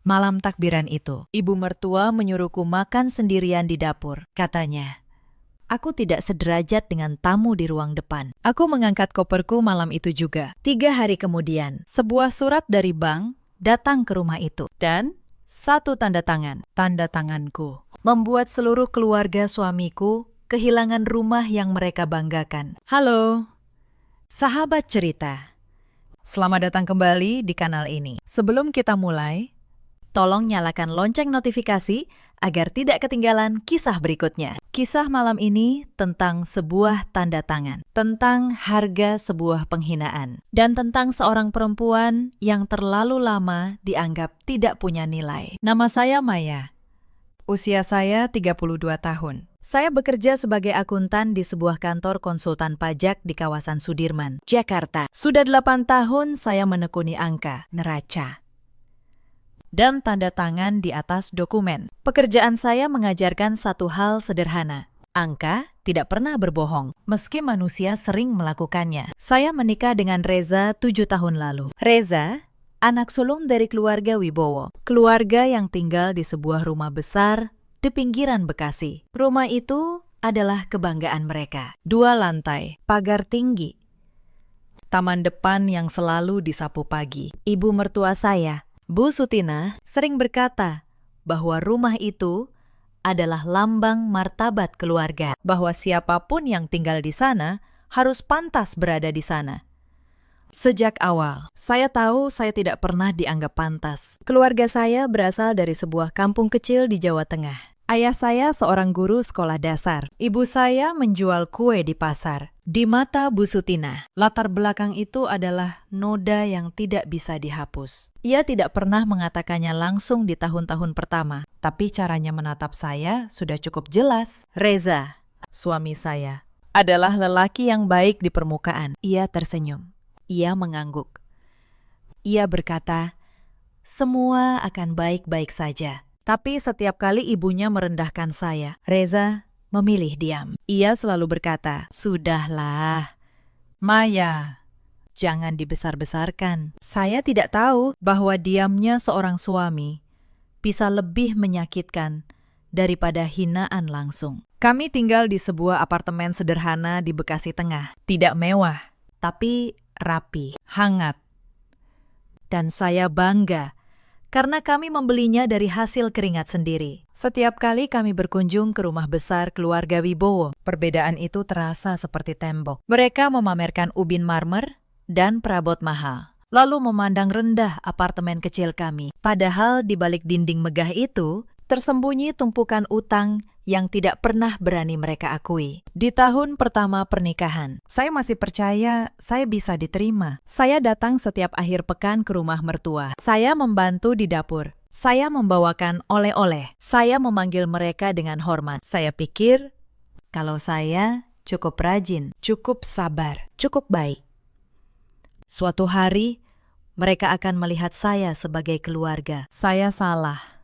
Malam takbiran itu, ibu mertua menyuruhku makan sendirian di dapur. Katanya, aku tidak sederajat dengan tamu di ruang depan. Aku mengangkat koperku malam itu juga. 3 hari kemudian, sebuah surat dari bank datang ke rumah itu. Dan 1 tanda tangan, tanda tanganku, membuat seluruh keluarga suamiku kehilangan rumah yang mereka banggakan. Halo, sahabat cerita. Selamat datang kembali di kanal ini. Sebelum kita mulai, tolong nyalakan lonceng notifikasi agar tidak ketinggalan kisah berikutnya. Kisah malam ini tentang sebuah tanda tangan, tentang harga sebuah penghinaan, dan tentang seorang perempuan yang terlalu lama dianggap tidak punya nilai. Nama saya Maya. Usia saya 32 tahun. Saya bekerja sebagai akuntan di sebuah kantor konsultan pajak di kawasan Sudirman, Jakarta. Sudah 8 tahun saya menekuni angka, neraca, dan tanda tangan di atas dokumen. Pekerjaan saya mengajarkan satu hal sederhana. Angka tidak pernah berbohong, meski manusia sering melakukannya. Saya menikah dengan Reza 7 tahun lalu. Reza, anak sulung dari keluarga Wibowo. Keluarga yang tinggal di sebuah rumah besar di pinggiran Bekasi. Rumah itu adalah kebanggaan mereka. 2 lantai, pagar tinggi, taman depan yang selalu disapu pagi. Ibu mertua saya, Bu Sutina, sering berkata bahwa rumah itu adalah lambang martabat keluarga, bahwa siapapun yang tinggal di sana harus pantas berada di sana. Sejak awal, saya tahu saya tidak pernah dianggap pantas. Keluarga saya berasal dari sebuah kampung kecil di Jawa Tengah. Ayah saya seorang guru sekolah dasar. Ibu saya menjual kue di pasar. Di mata Bu Sutina, latar belakang itu adalah noda yang tidak bisa dihapus. Ia tidak pernah mengatakannya langsung di tahun-tahun pertama, tapi caranya menatap saya sudah cukup jelas. Reza, suami saya, adalah lelaki yang baik di permukaan. Ia tersenyum. Ia mengangguk. Ia berkata, semua akan baik-baik saja. Tapi setiap kali ibunya merendahkan saya, Reza memilih diam. Ia selalu berkata, sudahlah, Maya, jangan dibesar-besarkan. Saya tidak tahu bahwa diamnya seorang suami bisa lebih menyakitkan daripada hinaan langsung. Kami tinggal di sebuah apartemen sederhana di Bekasi Tengah. Tidak mewah, tapi rapi, hangat. Dan saya bangga karena kami membelinya dari hasil keringat sendiri. Setiap kali kami berkunjung ke rumah besar keluarga Wibowo, perbedaan itu terasa seperti tembok. Mereka memamerkan ubin marmer dan perabot mahal, lalu memandang rendah apartemen kecil kami. Padahal di balik dinding megah itu, tersembunyi tumpukan utang yang tidak pernah berani mereka akui. Di tahun pertama pernikahan, saya masih percaya saya bisa diterima. Saya datang setiap akhir pekan ke rumah mertua. Saya membantu di dapur. Saya membawakan oleh-oleh. Saya memanggil mereka dengan hormat. Saya pikir kalau saya cukup rajin, cukup sabar, cukup baik. Suatu hari, mereka akan melihat saya sebagai keluarga. Saya salah.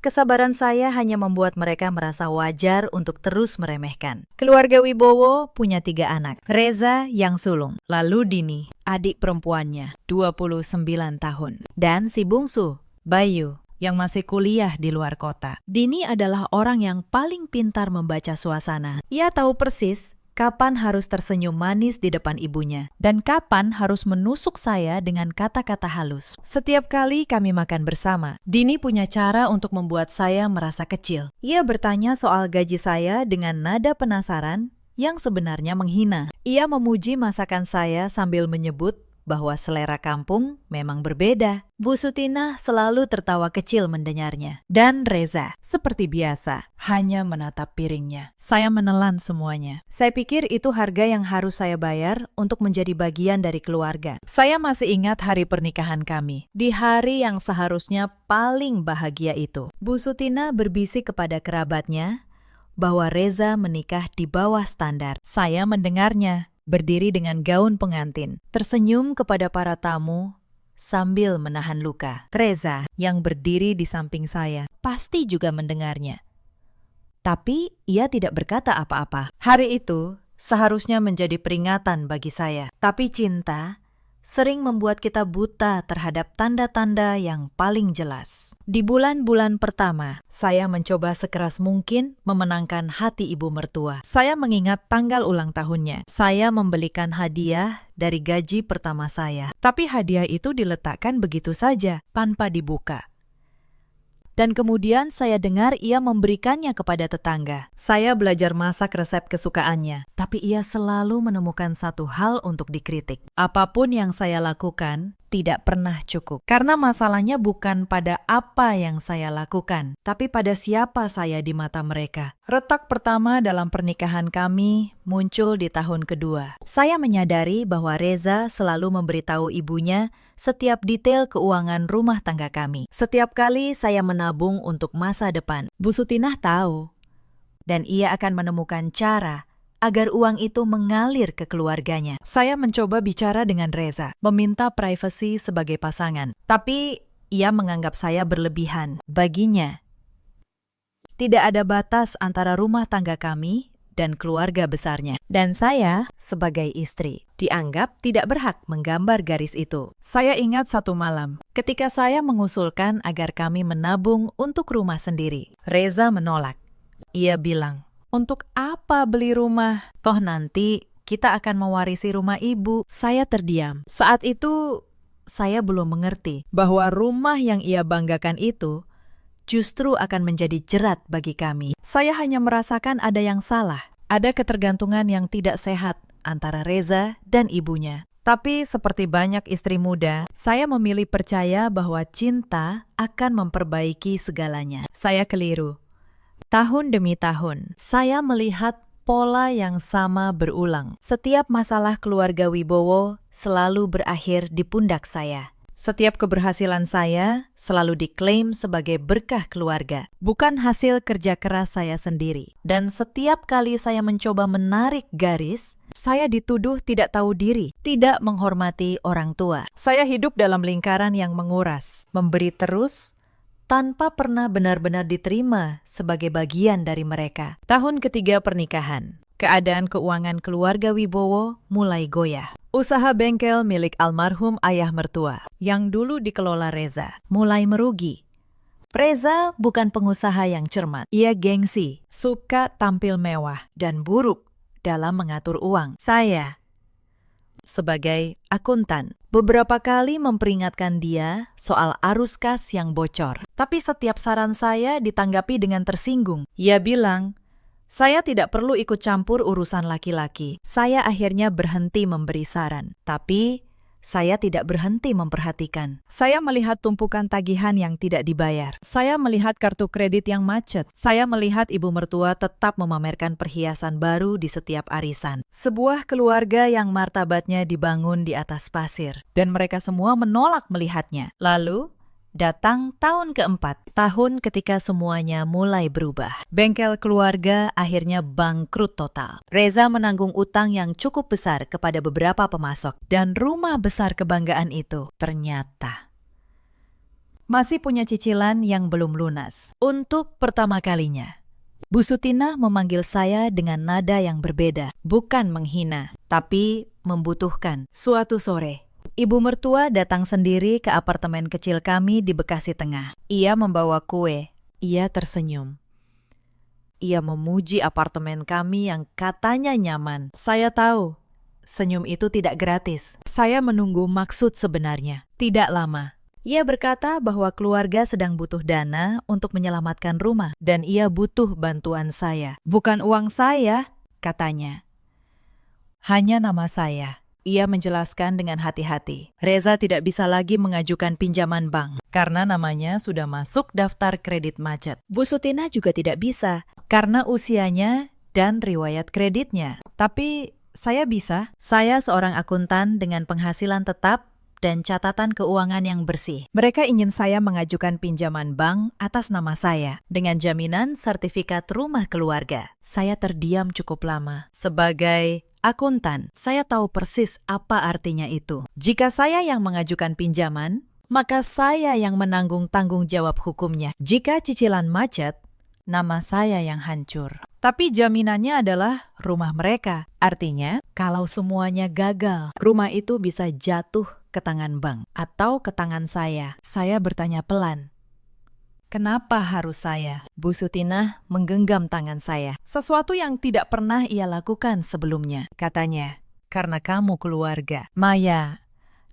Kesabaran saya hanya membuat mereka merasa wajar untuk terus meremehkan. Keluarga Wibowo punya 3 anak. Reza yang sulung, lalu Dini, adik perempuannya, 29 tahun. Dan si bungsu, Bayu, yang masih kuliah di luar kota. Dini adalah orang yang paling pintar membaca suasana. Ia tahu persis kapan harus tersenyum manis di depan ibunya, dan kapan harus menusuk saya dengan kata-kata halus. Setiap kali kami makan bersama, Dini punya cara untuk membuat saya merasa kecil. Ia bertanya soal gaji saya dengan nada penasaran yang sebenarnya menghina. Ia memuji masakan saya sambil menyebut bahwa selera kampung memang berbeda. Bu Sutina selalu tertawa kecil mendengarnya. Dan Reza, seperti biasa, hanya menatap piringnya. Saya menelan semuanya. Saya pikir itu harga yang harus saya bayar untuk menjadi bagian dari keluarga. Saya masih ingat hari pernikahan kami. Di hari yang seharusnya paling bahagia itu, Bu Sutina berbisik kepada kerabatnya bahwa Reza menikah di bawah standar. Saya mendengarnya. Berdiri dengan gaun pengantin, tersenyum kepada para tamu sambil menahan luka. Reza yang berdiri di samping saya pasti juga mendengarnya. Tapi ia tidak berkata apa-apa. Hari itu seharusnya menjadi peringatan bagi saya. Tapi cinta sering membuat kita buta terhadap tanda-tanda yang paling jelas. Di bulan-bulan pertama, saya mencoba sekeras mungkin memenangkan hati ibu mertua. Saya mengingat tanggal ulang tahunnya. Saya membelikan hadiah dari gaji pertama saya. Tapi hadiah itu diletakkan begitu saja, tanpa dibuka. Dan kemudian saya dengar ia memberikannya kepada tetangga. Saya belajar masak resep kesukaannya, tapi ia selalu menemukan satu hal untuk dikritik. Apapun yang saya lakukan tidak pernah cukup. Karena masalahnya bukan pada apa yang saya lakukan, tapi pada siapa saya di mata mereka. Retak pertama dalam pernikahan kami muncul di tahun kedua. Saya menyadari bahwa Reza selalu memberitahu ibunya setiap detail keuangan rumah tangga kami. Setiap kali saya menabung untuk masa depan, Bu Sutinah tahu. Dan ia akan menemukan cara agar uang itu mengalir ke keluarganya. Saya mencoba bicara dengan Reza, meminta privasi sebagai pasangan. Tapi ia menganggap saya berlebihan. Baginya, tidak ada batas antara rumah tangga kami dan keluarga besarnya. Dan saya, sebagai istri, dianggap tidak berhak menggambar garis itu. Saya ingat satu malam, ketika saya mengusulkan agar kami menabung untuk rumah sendiri. Reza menolak. Ia bilang, "Untuk apa beli rumah? Toh nanti kita akan mewarisi rumah ibu." Saya terdiam. Saat itu, saya belum mengerti bahwa rumah yang ia banggakan itu justru akan menjadi jerat bagi kami. Saya hanya merasakan ada yang salah. Ada ketergantungan yang tidak sehat antara Reza dan ibunya. Tapi seperti banyak istri muda, saya memilih percaya bahwa cinta akan memperbaiki segalanya. Saya keliru. Tahun demi tahun, saya melihat pola yang sama berulang. Setiap masalah keluarga Wibowo selalu berakhir di pundak saya. Setiap keberhasilan saya selalu diklaim sebagai berkah keluarga, bukan hasil kerja keras saya sendiri. Dan setiap kali saya mencoba menarik garis, saya dituduh tidak tahu diri, tidak menghormati orang tua. Saya hidup dalam lingkaran yang menguras, memberi terus, tanpa pernah benar-benar diterima sebagai bagian dari mereka. Tahun ketiga pernikahan, keadaan keuangan keluarga Wibowo mulai goyah. Usaha bengkel milik almarhum ayah mertua, yang dulu dikelola Reza, mulai merugi. Reza bukan pengusaha yang cermat. Ia gengsi, suka tampil mewah, dan buruk dalam mengatur uang. Saya, sebagai akuntan, beberapa kali memperingatkan dia soal arus kas yang bocor. Tapi setiap saran saya ditanggapi dengan tersinggung. Ia bilang, "Saya tidak perlu ikut campur urusan laki-laki." Saya akhirnya berhenti memberi saran. Tapi saya tidak berhenti memperhatikan. Saya melihat tumpukan tagihan yang tidak dibayar. Saya melihat kartu kredit yang macet. Saya melihat ibu mertua tetap memamerkan perhiasan baru di setiap arisan. Sebuah keluarga yang martabatnya dibangun di atas pasir. Dan mereka semua menolak melihatnya. Lalu, datang tahun keempat, tahun ketika semuanya mulai berubah. Bengkel keluarga akhirnya bangkrut total. Reza menanggung utang yang cukup besar kepada beberapa pemasok. Dan rumah besar kebanggaan itu ternyata masih punya cicilan yang belum lunas. Untuk pertama kalinya, Bu Sutinah memanggil saya dengan nada yang berbeda. Bukan menghina, tapi membutuhkan. Suatu sore, ibu mertua datang sendiri ke apartemen kecil kami di Bekasi Tengah. Ia membawa kue. Ia tersenyum. Ia memuji apartemen kami yang katanya nyaman. Saya tahu, senyum itu tidak gratis. Saya menunggu maksud sebenarnya. Tidak lama. Ia berkata bahwa keluarga sedang butuh dana untuk menyelamatkan rumah. Dan ia butuh bantuan saya. Bukan uang saya, katanya. Hanya nama saya. Ia menjelaskan dengan hati-hati. Reza tidak bisa lagi mengajukan pinjaman bank karena namanya sudah masuk daftar kredit macet. Bu Sutinah juga tidak bisa karena usianya dan riwayat kreditnya. Tapi saya bisa. Saya seorang akuntan dengan penghasilan tetap dan catatan keuangan yang bersih. Mereka ingin saya mengajukan pinjaman bank atas nama saya dengan jaminan sertifikat rumah keluarga. Saya terdiam cukup lama. Sebagai akuntan, saya tahu persis apa artinya itu. Jika saya yang mengajukan pinjaman, maka saya yang menanggung tanggung jawab hukumnya. Jika cicilan macet, nama saya yang hancur. Tapi jaminannya adalah rumah mereka. Artinya, kalau semuanya gagal, rumah itu bisa jatuh ke tangan bank atau ke tangan saya. Saya bertanya pelan, "Kenapa harus saya?" Bu Sutinah menggenggam tangan saya. Sesuatu yang tidak pernah ia lakukan sebelumnya. Katanya, "Karena kamu keluarga." "Maya,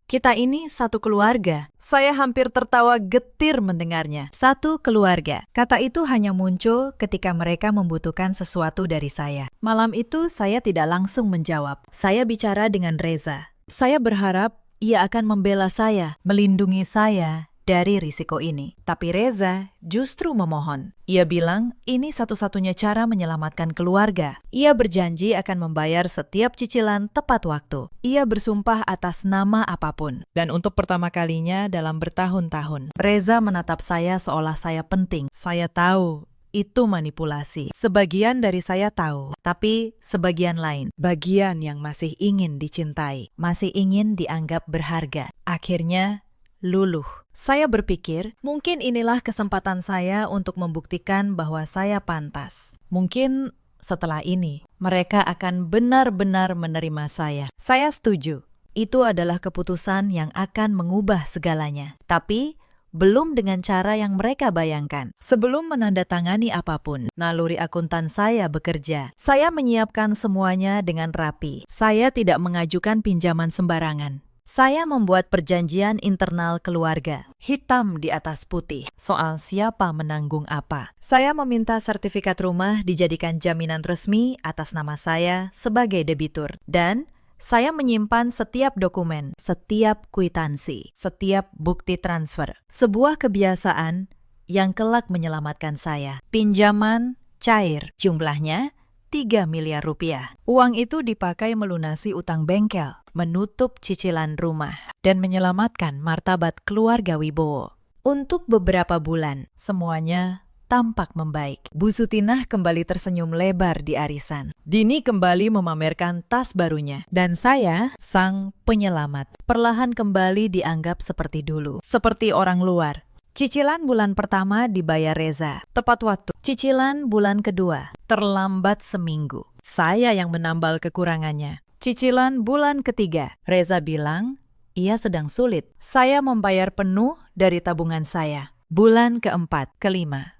kita ini satu keluarga." Saya hampir tertawa getir mendengarnya. Satu keluarga. Kata itu hanya muncul ketika mereka membutuhkan sesuatu dari saya. Malam itu saya tidak langsung menjawab. Saya bicara dengan Reza. Saya berharap ia akan membela saya, melindungi saya dari risiko ini. Tapi Reza justru memohon. Ia bilang ini satu-satunya cara menyelamatkan keluarga. Ia berjanji akan membayar setiap cicilan tepat waktu. Ia bersumpah atas nama apapun. Dan untuk pertama kalinya dalam bertahun-tahun, Reza menatap saya seolah saya penting. Saya tahu itu manipulasi. Sebagian dari saya tahu, tapi sebagian lain, bagian yang masih ingin dicintai, masih ingin dianggap berharga, akhirnya luluh. Saya berpikir, mungkin inilah kesempatan saya untuk membuktikan bahwa saya pantas. Mungkin setelah ini, mereka akan benar-benar menerima saya. Saya setuju. Itu adalah keputusan yang akan mengubah segalanya. Tapi, belum dengan cara yang mereka bayangkan. Sebelum menandatangani apapun, naluri akuntan saya bekerja. Saya menyiapkan semuanya dengan rapi. Saya tidak mengajukan pinjaman sembarangan. Saya membuat perjanjian internal keluarga, hitam di atas putih, soal siapa menanggung apa. Saya meminta sertifikat rumah dijadikan jaminan resmi atas nama saya sebagai debitur. Dan saya menyimpan setiap dokumen, setiap kwitansi, setiap bukti transfer. Sebuah kebiasaan yang kelak menyelamatkan saya. Pinjaman cair, jumlahnya 3 miliar rupiah. Uang itu dipakai melunasi utang bengkel, menutup cicilan rumah, dan menyelamatkan martabat keluarga Wibowo. Untuk beberapa bulan, semuanya tampak membaik. Bu Sutinah kembali tersenyum lebar di arisan. Dini kembali memamerkan tas barunya. Dan saya, sang penyelamat, perlahan kembali dianggap seperti dulu. Seperti orang luar. Cicilan bulan pertama dibayar Reza, tepat waktu. Cicilan bulan kedua, terlambat seminggu. Saya yang menambal kekurangannya. Cicilan bulan ketiga, Reza bilang, ia sedang sulit. Saya membayar penuh dari tabungan saya. Bulan keempat, kelima,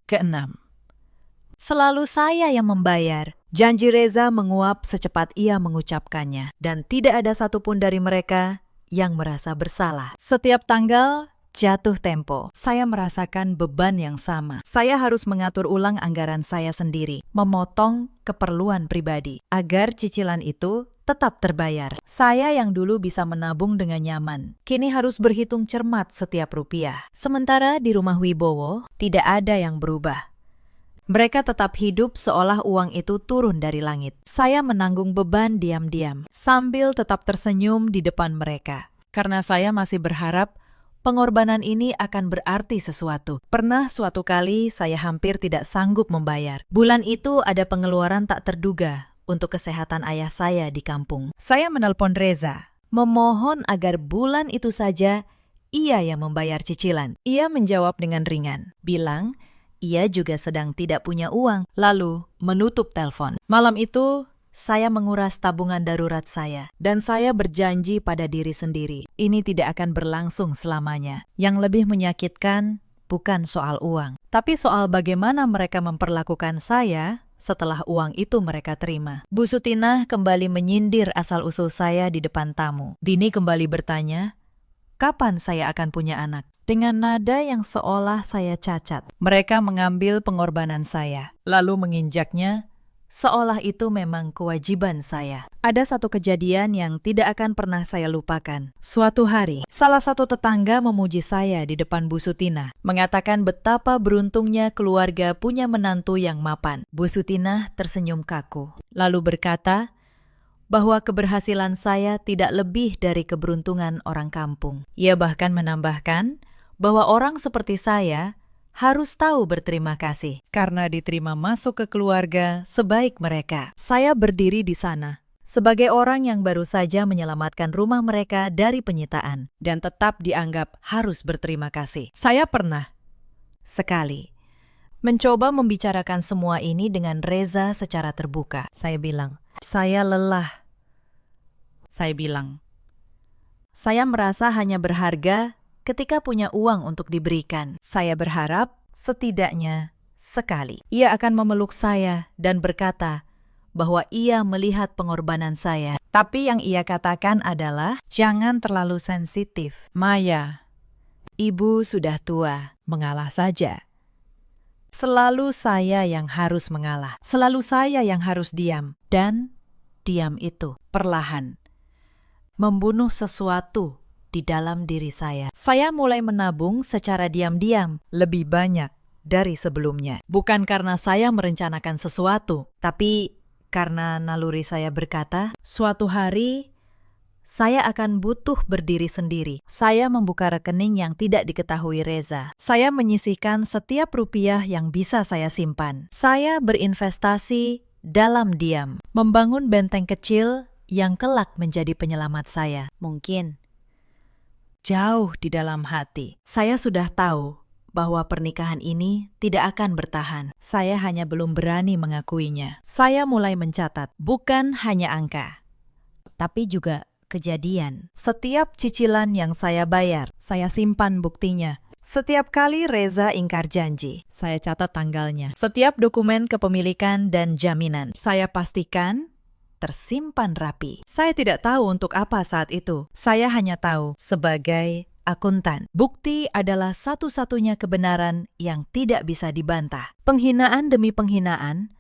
keenam. Selalu saya yang membayar. Janji Reza menguap secepat ia mengucapkannya. Dan tidak ada satupun dari mereka yang merasa bersalah. Setiap tanggal, jatuh tempo. Saya merasakan beban yang sama. Saya harus mengatur ulang anggaran saya sendiri, memotong keperluan pribadi, agar cicilan itu tetap terbayar. Saya yang dulu bisa menabung dengan nyaman, kini harus berhitung cermat setiap rupiah. Sementara di rumah Wibowo, tidak ada yang berubah. Mereka tetap hidup seolah uang itu turun dari langit. Saya menanggung beban diam-diam, sambil tetap tersenyum di depan mereka. Karena saya masih berharap pengorbanan ini akan berarti sesuatu. Pernah suatu kali saya hampir tidak sanggup membayar. Bulan itu ada pengeluaran tak terduga untuk kesehatan ayah saya di kampung. Saya menelpon Reza, memohon agar bulan itu saja ia yang membayar cicilan. Ia menjawab dengan ringan, bilang ia juga sedang tidak punya uang, lalu menutup telepon. Malam itu, saya menguras tabungan darurat saya, dan saya berjanji pada diri sendiri, ini tidak akan berlangsung selamanya. Yang lebih menyakitkan bukan soal uang, tapi soal bagaimana mereka memperlakukan saya setelah uang itu mereka terima. Bu Sutinah kembali menyindir asal-usul saya di depan tamu. Dini kembali bertanya, kapan saya akan punya anak? Dengan nada yang seolah saya cacat. Mereka mengambil pengorbanan saya, lalu menginjaknya, seolah itu memang kewajiban saya. Ada satu kejadian yang tidak akan pernah saya lupakan. Suatu hari, salah satu tetangga memuji saya di depan Bu Sutinah, mengatakan betapa beruntungnya keluarga punya menantu yang mapan. Bu Sutinah tersenyum kaku, lalu berkata bahwa keberhasilan saya tidak lebih dari keberuntungan orang kampung. Ia bahkan menambahkan bahwa orang seperti saya harus tahu berterima kasih karena diterima masuk ke keluarga sebaik mereka. Saya berdiri di sana sebagai orang yang baru saja menyelamatkan rumah mereka dari penyitaan dan tetap dianggap harus berterima kasih. Saya pernah sekali Mencoba membicarakan semua ini dengan Reza secara terbuka. Saya bilang, saya lelah. Saya bilang, Saya merasa hanya berharga ketika punya uang untuk diberikan. Saya berharap setidaknya sekali ia akan memeluk saya dan berkata bahwa ia melihat pengorbanan saya. Tapi yang ia katakan adalah, jangan terlalu sensitif. Maya, ibu sudah tua, mengalah saja. selalu saya yang harus mengalah. Selalu saya yang harus diam. Dan diam itu perlahan membunuh sesuatu di dalam diri saya. Saya mulai menabung secara diam-diam, lebih banyak dari sebelumnya. Bukan karena saya merencanakan sesuatu, tapi karena naluri saya berkata, suatu hari saya akan butuh berdiri sendiri. Saya membuka rekening yang tidak diketahui Reza. Saya menyisihkan setiap rupiah yang bisa saya simpan. Saya berinvestasi dalam diam, membangun benteng kecil yang kelak menjadi penyelamat saya. Mungkin jauh di dalam hati, saya sudah tahu bahwa pernikahan ini tidak akan bertahan. Saya hanya belum berani mengakuinya. Saya mulai mencatat, bukan hanya angka, tapi juga kejadian. Setiap cicilan yang saya bayar, saya simpan buktinya. Setiap kali Reza ingkar janji, saya catat tanggalnya. Setiap dokumen kepemilikan dan jaminan, saya pastikan tersimpan rapi. Saya tidak tahu untuk apa saat itu. Saya hanya tahu sebagai akuntan. Bukti adalah satu-satunya kebenaran yang tidak bisa dibantah. Penghinaan demi penghinaan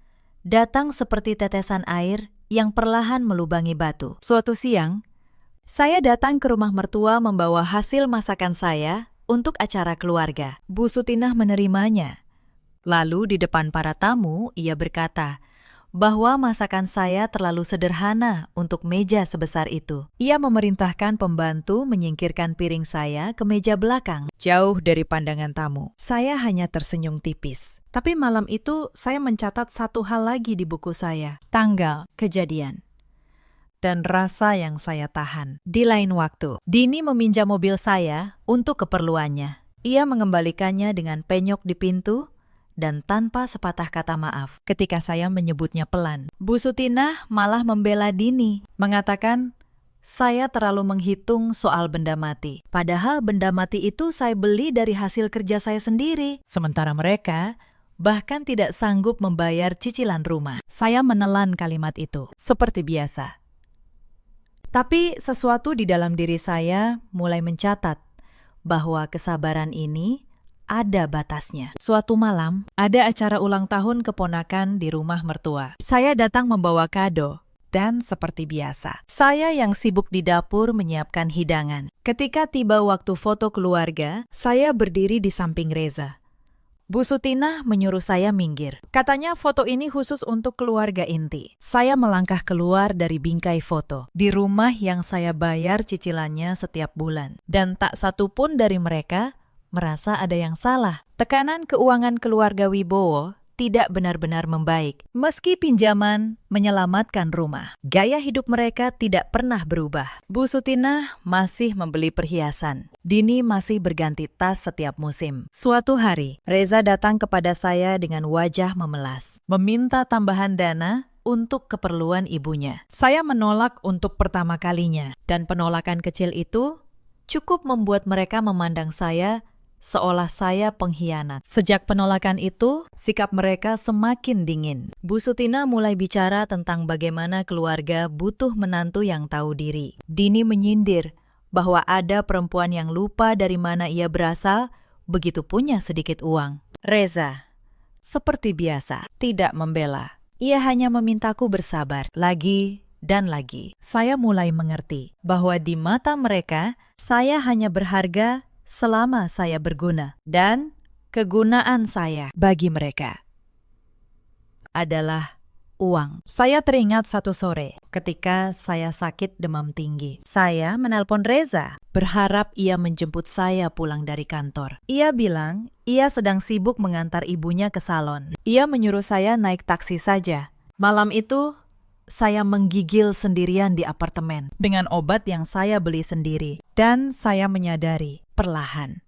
datang seperti tetesan air yang perlahan melubangi batu. Suatu siang, saya datang ke rumah mertua membawa hasil masakan saya untuk acara keluarga. Bu Sutinah menerimanya. Lalu di depan para tamu, ia berkata bahwa masakan saya terlalu sederhana untuk meja sebesar itu. Ia memerintahkan pembantu menyingkirkan piring saya ke meja belakang, jauh dari pandangan tamu. Saya hanya tersenyum tipis. Tapi malam itu saya mencatat satu hal lagi di buku saya. Tanggal, kejadian, dan rasa yang saya tahan. Di lain waktu, Dini meminjam mobil saya untuk keperluannya. Ia mengembalikannya dengan penyok di pintu dan tanpa sepatah kata maaf ketika saya menyebutnya pelan. Bu Sutinah malah membela Dini, mengatakan saya terlalu menghitung soal benda mati. Padahal benda mati itu saya beli dari hasil kerja saya sendiri. Sementara mereka bahkan tidak sanggup membayar cicilan rumah. Saya menelan kalimat itu, seperti biasa. Tapi sesuatu di dalam diri saya mulai mencatat bahwa kesabaran ini ada batasnya. Suatu malam, ada acara ulang tahun keponakan di rumah mertua. Saya datang membawa kado, dan seperti biasa, saya yang sibuk di dapur menyiapkan hidangan. Ketika tiba waktu foto keluarga, saya berdiri di samping Reza. Bu Sutinah menyuruh saya minggir. Katanya foto ini khusus untuk keluarga inti. Saya melangkah keluar dari bingkai foto, di rumah yang saya bayar cicilannya setiap bulan. Dan tak satu pun dari mereka merasa ada yang salah. Tekanan keuangan keluarga Wibowo tidak benar-benar membaik. Meski pinjaman menyelamatkan rumah, gaya hidup mereka tidak pernah berubah. Bu Sutinah masih membeli perhiasan. Dini masih berganti tas setiap musim. Suatu hari, Reza datang kepada saya dengan wajah memelas, meminta tambahan dana untuk keperluan ibunya. Saya menolak untuk pertama kalinya, dan penolakan kecil itu cukup membuat mereka memandang saya seolah saya pengkhianat. Sejak penolakan itu, sikap mereka semakin dingin. Bu Sutinah mulai bicara tentang bagaimana keluarga butuh menantu yang tahu diri. Dini menyindir bahwa ada perempuan yang lupa dari mana ia berasal, begitu punya sedikit uang. Reza, seperti biasa, tidak membela. Ia hanya memintaku bersabar. Lagi dan lagi, saya mulai mengerti bahwa di mata mereka, saya hanya berharga selama saya berguna, dan kegunaan saya bagi mereka adalah uang. Saya teringat satu sore ketika saya sakit demam tinggi. Saya menelpon Reza, berharap ia menjemput saya pulang dari kantor. Ia bilang ia sedang sibuk mengantar ibunya ke salon. Ia menyuruh saya naik taksi saja. Malam itu, saya menggigil sendirian di apartemen dengan obat yang saya beli sendiri. Dan saya menyadari perlahan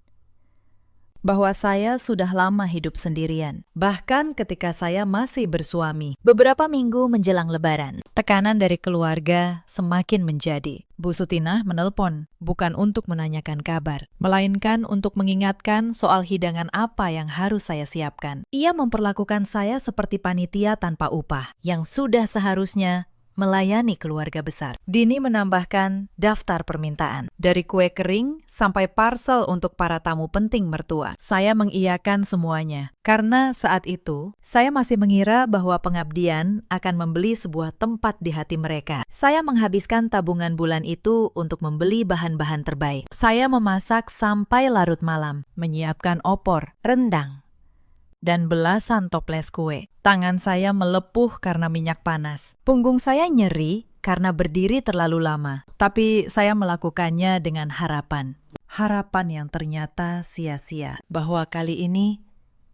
bahwa saya sudah lama hidup sendirian, bahkan ketika saya masih bersuami. Beberapa minggu menjelang Lebaran, tekanan dari keluarga semakin menjadi. Bu Sutinah menelpon, bukan untuk menanyakan kabar, melainkan untuk mengingatkan soal hidangan apa yang harus saya siapkan. Ia memperlakukan saya seperti panitia tanpa upah, yang sudah seharusnya melayani keluarga besar. Dini menambahkan daftar permintaan. Dari kue kering sampai parcel untuk para tamu penting mertua. Saya mengiyakan semuanya. Karena saat itu, saya masih mengira bahwa pengabdian akan membeli sebuah tempat di hati mereka. Saya menghabiskan tabungan bulan itu untuk membeli bahan-bahan terbaik. Saya memasak sampai larut malam, menyiapkan opor, rendang, dan belasan toples kue. Tangan saya melepuh karena minyak panas. Punggung saya nyeri karena berdiri terlalu lama. Tapi saya melakukannya dengan harapan. Harapan yang ternyata sia-sia. Bahwa kali ini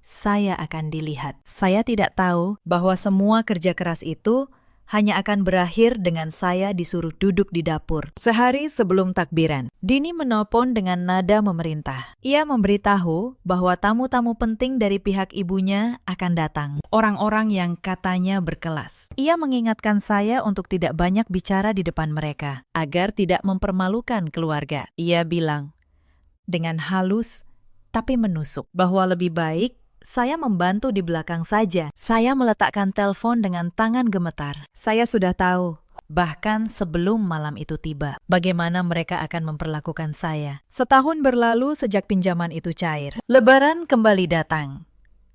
saya akan dilihat. Saya tidak tahu bahwa semua kerja keras itu hanya akan berakhir dengan saya disuruh duduk di dapur. Sehari sebelum takbiran, Dini menelpon dengan nada memerintah. Ia memberitahu bahwa tamu-tamu penting dari pihak ibunya akan datang. Orang-orang yang katanya berkelas. Ia mengingatkan saya untuk tidak banyak bicara di depan mereka, agar tidak mempermalukan keluarga. Ia bilang, dengan halus tapi menusuk, bahwa lebih baik saya membantu di belakang saja. Saya meletakkan telepon dengan tangan gemetar. Saya sudah tahu, bahkan sebelum malam itu tiba, bagaimana mereka akan memperlakukan saya. Setahun berlalu sejak pinjaman itu cair. Lebaran kembali datang.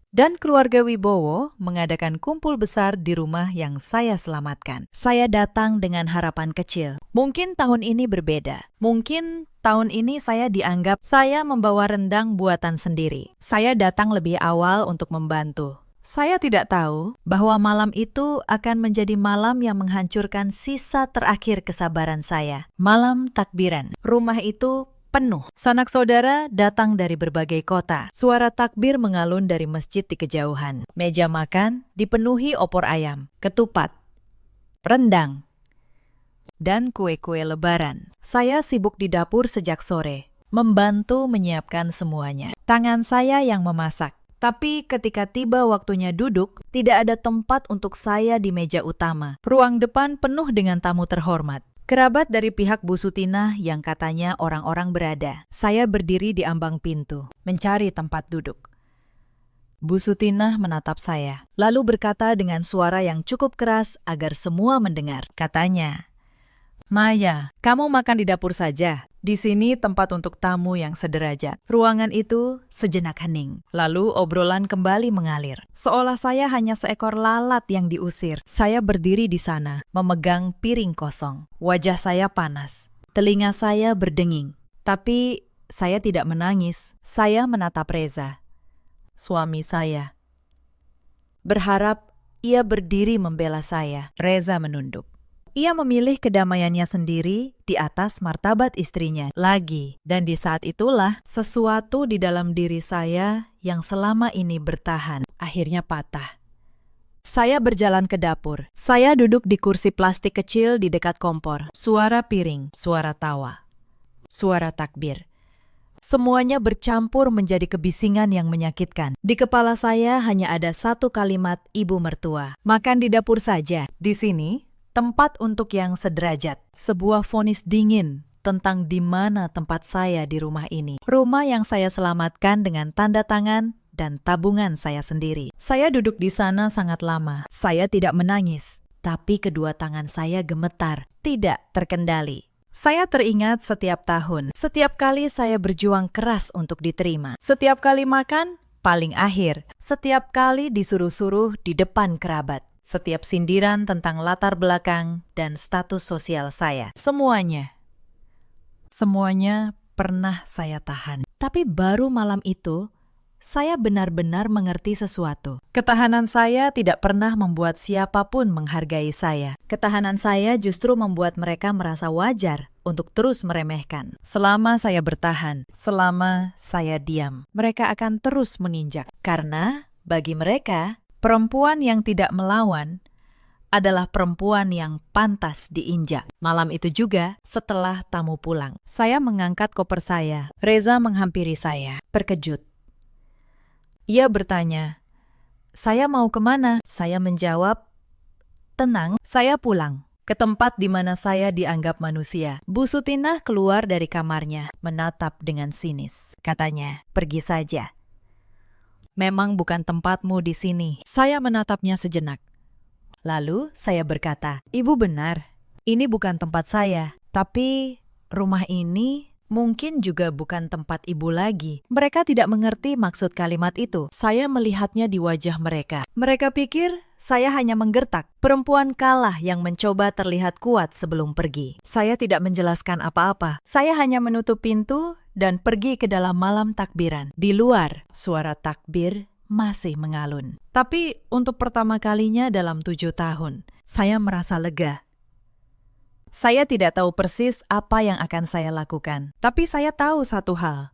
Dan keluarga Wibowo mengadakan kumpul besar di rumah yang saya selamatkan. Saya datang dengan harapan kecil. Mungkin tahun ini berbeda. Mungkin tahun ini saya dianggap saya membawa rendang buatan sendiri. Saya datang lebih awal untuk membantu. Saya tidak tahu bahwa malam itu akan menjadi malam yang menghancurkan sisa terakhir kesabaran saya. Malam takbiran. Rumah itu penuh. Sanak saudara datang dari berbagai kota. Suara takbir mengalun dari masjid di kejauhan. Meja makan dipenuhi opor ayam, ketupat, rendang, dan kue-kue lebaran. Saya sibuk di dapur sejak sore, membantu menyiapkan semuanya. Tangan saya yang memasak. Tapi ketika tiba waktunya duduk, tidak ada tempat untuk saya di meja utama. Ruang depan penuh dengan tamu terhormat. Kerabat dari pihak Bu Sutinah yang katanya orang-orang berada. Saya berdiri di ambang pintu, mencari tempat duduk. Bu Sutinah menatap saya, lalu berkata dengan suara yang cukup keras agar semua mendengar. Katanya, Maya, kamu makan di dapur saja. Di sini tempat untuk tamu yang sederajat. Ruangan itu sejenak hening. Lalu obrolan kembali mengalir. Seolah saya hanya seekor lalat yang diusir. Saya berdiri di sana, memegang piring kosong. Wajah saya panas. Telinga saya berdenging. Tapi saya tidak menangis. Saya menatap Reza, suami saya. Berharap ia berdiri membela saya. Reza menunduk. Ia memilih kedamaiannya sendiri di atas martabat istrinya lagi. Dan di saat itulah sesuatu di dalam diri saya yang selama ini bertahan akhirnya patah. Saya berjalan ke dapur. Saya duduk di kursi plastik kecil di dekat kompor. Suara piring, suara tawa, suara takbir. Semuanya bercampur menjadi kebisingan yang menyakitkan. Di kepala saya hanya ada satu kalimat ibu mertua. Makan di dapur saja. Di sini tempat untuk yang sederajat. Sebuah vonis dingin tentang di mana tempat saya di rumah ini. Rumah yang saya selamatkan dengan tanda tangan dan tabungan saya sendiri. Saya duduk di sana sangat lama. Saya tidak menangis, tapi kedua tangan saya gemetar, tidak terkendali. Saya teringat setiap tahun, setiap kali saya berjuang keras untuk diterima. Setiap kali makan, paling akhir. Setiap kali disuruh-suruh di depan kerabat. Setiap sindiran tentang latar belakang dan status sosial saya. Semuanya pernah saya tahan. Tapi baru malam itu, saya benar-benar mengerti sesuatu. Ketahanan saya tidak pernah membuat siapapun menghargai saya. Ketahanan saya justru membuat mereka merasa wajar untuk terus meremehkan. Selama saya bertahan, selama saya diam, mereka akan terus menginjak. Karena bagi mereka, perempuan yang tidak melawan adalah perempuan yang pantas diinjak. Malam itu juga, setelah tamu pulang, saya mengangkat koper saya. Reza menghampiri saya, terkejut. Ia bertanya, "Saya mau kemana?" Saya menjawab, "Tenang, saya pulang ke tempat di mana saya dianggap manusia." Bu Sutinah keluar dari kamarnya, menatap dengan sinis. Katanya, "Pergi saja. Memang bukan tempatmu di sini." Saya menatapnya sejenak. Lalu saya berkata, "Ibu benar, ini bukan tempat saya. Tapi rumah ini mungkin juga bukan tempat ibu lagi." Mereka tidak mengerti maksud kalimat itu. Saya melihatnya di wajah mereka. Mereka pikir saya hanya menggertak. Perempuan kalah yang mencoba terlihat kuat sebelum pergi. Saya tidak menjelaskan apa-apa. Saya hanya menutup pintu dan pergi ke dalam malam takbiran. Di luar, suara takbir masih mengalun. Tapi untuk pertama kalinya dalam 7 tahun, saya merasa lega. Saya tidak tahu persis apa yang akan saya lakukan. Tapi saya tahu satu hal.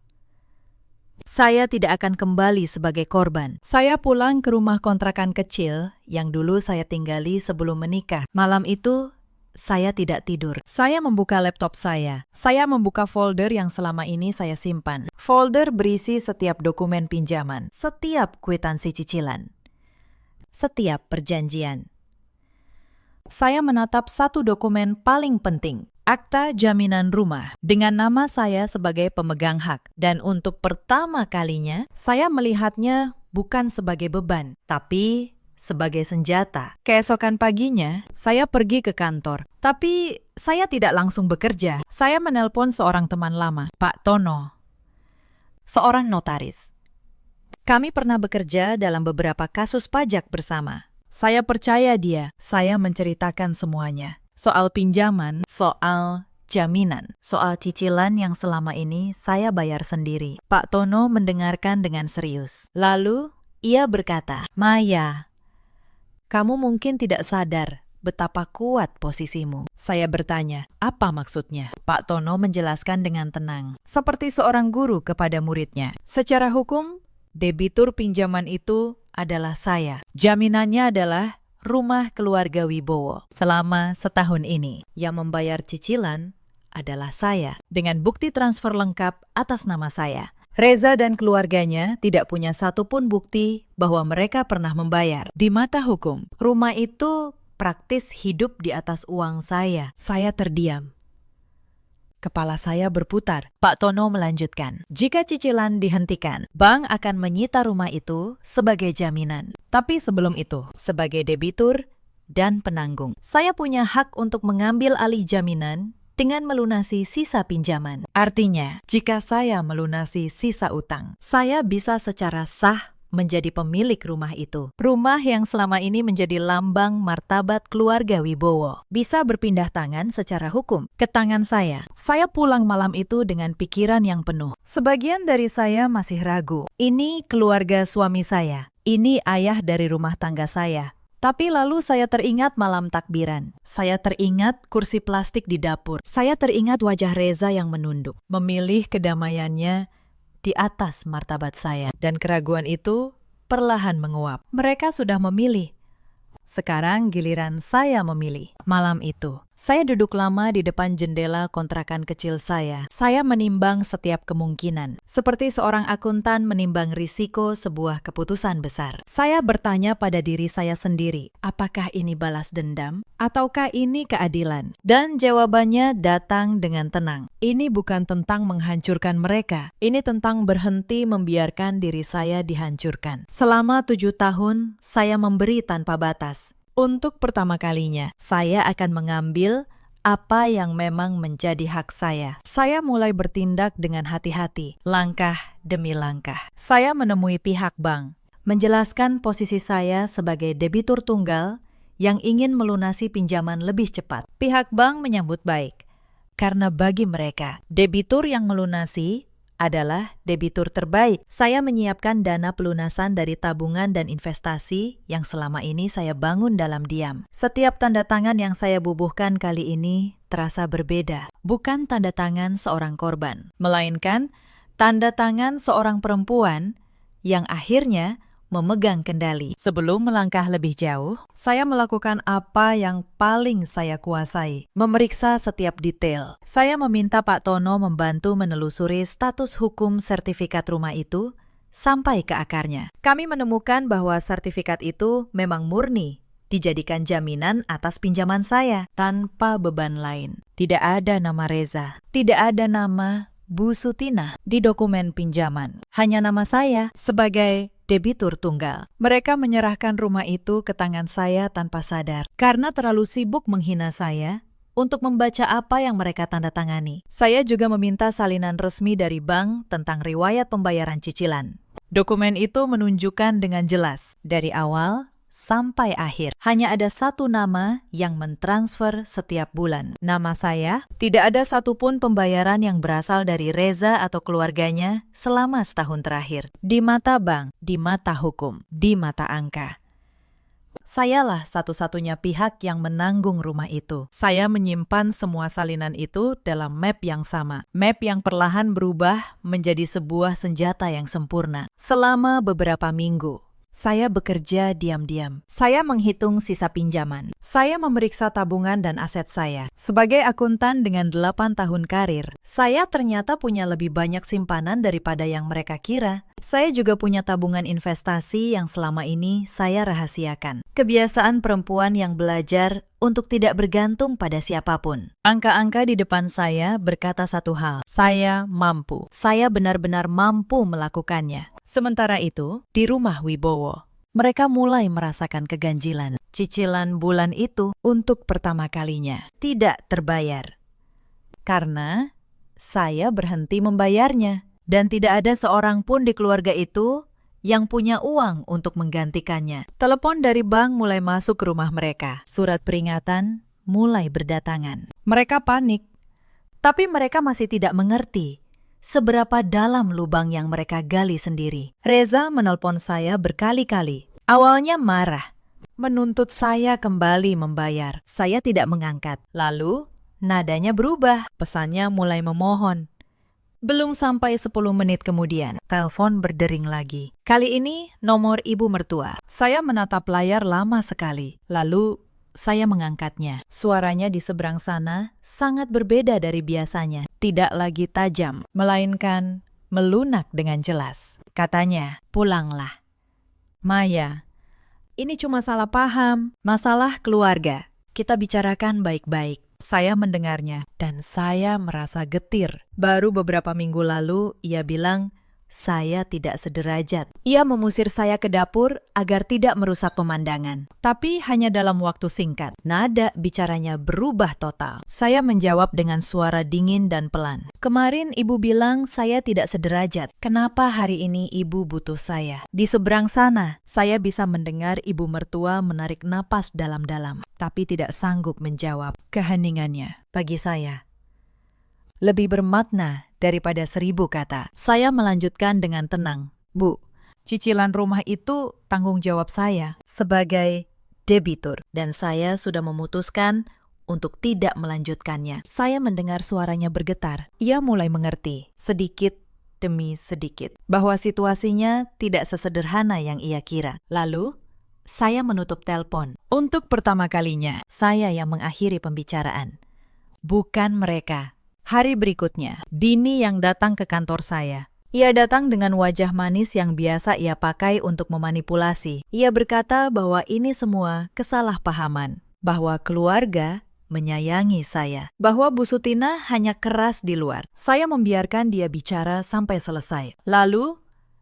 Saya tidak akan kembali sebagai korban. Saya pulang ke rumah kontrakan kecil yang dulu saya tinggali sebelum menikah. Malam itu, saya tidak tidur. Saya membuka laptop saya. Saya membuka folder yang selama ini saya simpan. Folder berisi setiap dokumen pinjaman, setiap kwitansi cicilan, setiap perjanjian. Saya menatap satu dokumen paling penting, akta jaminan rumah, dengan nama saya sebagai pemegang hak. Dan untuk pertama kalinya, saya melihatnya bukan sebagai beban, tapi sebagai senjata. Keesokan paginya, saya pergi ke kantor. Tapi saya tidak langsung bekerja. Saya menelpon seorang teman lama, Pak Tono, seorang notaris. Kami pernah bekerja dalam beberapa kasus pajak bersama. Saya percaya dia. Saya menceritakan semuanya. Soal pinjaman, soal jaminan, soal cicilan yang selama ini saya bayar sendiri. Pak Tono mendengarkan dengan serius. Lalu, ia berkata, "Maya, kamu mungkin tidak sadar betapa kuat posisimu." Saya bertanya, "Apa maksudnya?" Pak Tono menjelaskan dengan tenang, seperti seorang guru kepada muridnya. "Secara hukum, debitur pinjaman itu adalah saya. Jaminannya adalah rumah keluarga Wibowo selama setahun ini. Yang membayar cicilan adalah saya, dengan bukti transfer lengkap atas nama saya. Reza dan keluarganya tidak punya satupun bukti bahwa mereka pernah membayar. Di mata hukum, rumah itu praktis hidup di atas uang saya." Saya terdiam. Kepala saya berputar. Pak Tono melanjutkan, "Jika cicilan dihentikan, bank akan menyita rumah itu sebagai jaminan. Tapi sebelum itu, sebagai debitur dan penanggung, saya punya hak untuk mengambil alih jaminan dengan melunasi sisa pinjaman. Artinya, jika saya melunasi sisa utang, saya bisa secara sah menjadi pemilik rumah itu. Rumah yang selama ini menjadi lambang martabat keluarga Wibowo bisa berpindah tangan secara hukum ke tangan saya. Saya pulang malam itu dengan pikiran yang penuh. Sebagian dari saya masih ragu. Ini keluarga suami saya. Ini ayah dari rumah tangga saya. Tapi lalu saya teringat malam takbiran. Saya teringat kursi plastik di dapur. Saya teringat wajah Reza yang menunduk, memilih kedamaiannya di atas martabat saya. Dan keraguan itu perlahan menguap. Mereka sudah memilih. Sekarang giliran saya memilih. Malam itu, saya duduk lama di depan jendela kontrakan kecil saya. Saya menimbang setiap kemungkinan, seperti seorang akuntan menimbang risiko sebuah keputusan besar. Saya bertanya pada diri saya sendiri, apakah ini balas dendam? Ataukah ini keadilan? Dan jawabannya datang dengan tenang. Ini bukan tentang menghancurkan mereka. Ini tentang berhenti membiarkan diri saya dihancurkan. Selama 7 tahun, saya memberi tanpa batas. Untuk pertama kalinya, saya akan mengambil apa yang memang menjadi hak saya. Saya mulai bertindak dengan hati-hati, langkah demi langkah. Saya menemui pihak bank, menjelaskan posisi saya sebagai debitur tunggal yang ingin melunasi pinjaman lebih cepat. Pihak bank menyambut baik, karena bagi mereka, debitur yang melunasi adalah debitur terbaik. Saya menyiapkan dana pelunasan dari tabungan dan investasi yang selama ini saya bangun dalam diam. Setiap tanda tangan yang saya bubuhkan kali ini terasa berbeda. Bukan tanda tangan seorang korban, melainkan tanda tangan seorang perempuan yang akhirnya memegang kendali. Sebelum melangkah lebih jauh, saya melakukan apa yang paling saya kuasai, memeriksa setiap detail. Saya meminta Pak Tono membantu menelusuri status hukum sertifikat rumah itu sampai ke akarnya. Kami menemukan bahwa sertifikat itu memang murni dijadikan jaminan atas pinjaman saya tanpa beban lain. Tidak ada nama Reza, tidak ada nama Bu Sutina di dokumen pinjaman. Hanya nama saya sebagai debitur tunggal. Mereka menyerahkan rumah itu ke tangan saya tanpa sadar karena terlalu sibuk menghina saya untuk membaca apa yang mereka tanda tangani. Saya juga meminta salinan resmi dari bank tentang riwayat pembayaran cicilan. Dokumen itu menunjukkan dengan jelas dari awal sampai akhir. Hanya ada satu nama yang mentransfer setiap bulan. Nama saya. Tidak ada satupun pembayaran yang berasal dari Reza atau keluarganya selama setahun terakhir. Di mata bank, di mata hukum, di mata angka. Sayalah satu-satunya pihak yang menanggung rumah itu. Saya menyimpan semua salinan itu dalam map yang sama. Map yang perlahan berubah menjadi sebuah senjata yang sempurna. Selama beberapa minggu, saya bekerja diam-diam. Saya menghitung sisa pinjaman. Saya memeriksa tabungan dan aset saya. Sebagai akuntan dengan 8 tahun karir, saya ternyata punya lebih banyak simpanan daripada yang mereka kira. Saya juga punya tabungan investasi yang selama ini saya rahasiakan. Kebiasaan perempuan yang belajar untuk tidak bergantung pada siapapun. Angka-angka di depan saya berkata satu hal. Saya mampu. Saya benar-benar mampu melakukannya. Sementara itu, di rumah Wibowo, mereka mulai merasakan keganjilan. Cicilan bulan itu untuk pertama kalinya tidak terbayar. Karena saya berhenti membayarnya. Dan tidak ada seorang pun di keluarga itu yang punya uang untuk menggantikannya. Telepon dari bank mulai masuk ke rumah mereka. Surat peringatan mulai berdatangan. Mereka panik. Tapi mereka masih tidak mengerti seberapa dalam lubang yang mereka gali sendiri. Reza menelpon saya berkali-kali. Awalnya marah, menuntut saya kembali membayar. Saya tidak mengangkat. Lalu, nadanya berubah. Pesannya mulai memohon. Belum sampai 10 menit kemudian, telepon berdering lagi. Kali ini nomor ibu mertua. Saya menatap layar lama sekali. Lalu, saya mengangkatnya. Suaranya di seberang sana sangat berbeda dari biasanya. Tidak lagi tajam, melainkan melunak dengan jelas. Katanya, pulanglah. Maya, ini cuma salah paham. Masalah keluarga. Kita bicarakan baik-baik. Saya mendengarnya dan saya merasa getir. Baru beberapa minggu lalu ia bilang, saya tidak sederajat. Ia mengusir saya ke dapur agar tidak merusak pemandangan. Tapi hanya dalam waktu singkat. Nada bicaranya berubah total. Saya menjawab dengan suara dingin dan pelan. Kemarin ibu bilang saya tidak sederajat. Kenapa hari ini ibu butuh saya? Di seberang sana, saya bisa mendengar ibu mertua menarik napas dalam-dalam. Tapi tidak sanggup menjawab. Keheningannya bagi saya lebih bermakna daripada 1000 kata. Saya melanjutkan dengan tenang. Bu, cicilan rumah itu tanggung jawab saya sebagai debitur. Dan saya sudah memutuskan untuk tidak melanjutkannya. Saya mendengar suaranya bergetar. Ia mulai mengerti, sedikit demi sedikit, bahwa situasinya tidak sesederhana yang ia kira. Lalu, saya menutup telepon. Untuk pertama kalinya, saya yang mengakhiri pembicaraan. Bukan mereka. Hari berikutnya, Dini yang datang ke kantor saya. Ia datang dengan wajah manis yang biasa ia pakai untuk memanipulasi. Ia berkata bahwa ini semua kesalahpahaman, bahwa keluarga menyayangi saya, bahwa Bu Sutina hanya keras di luar. Saya membiarkan dia bicara sampai selesai. Lalu,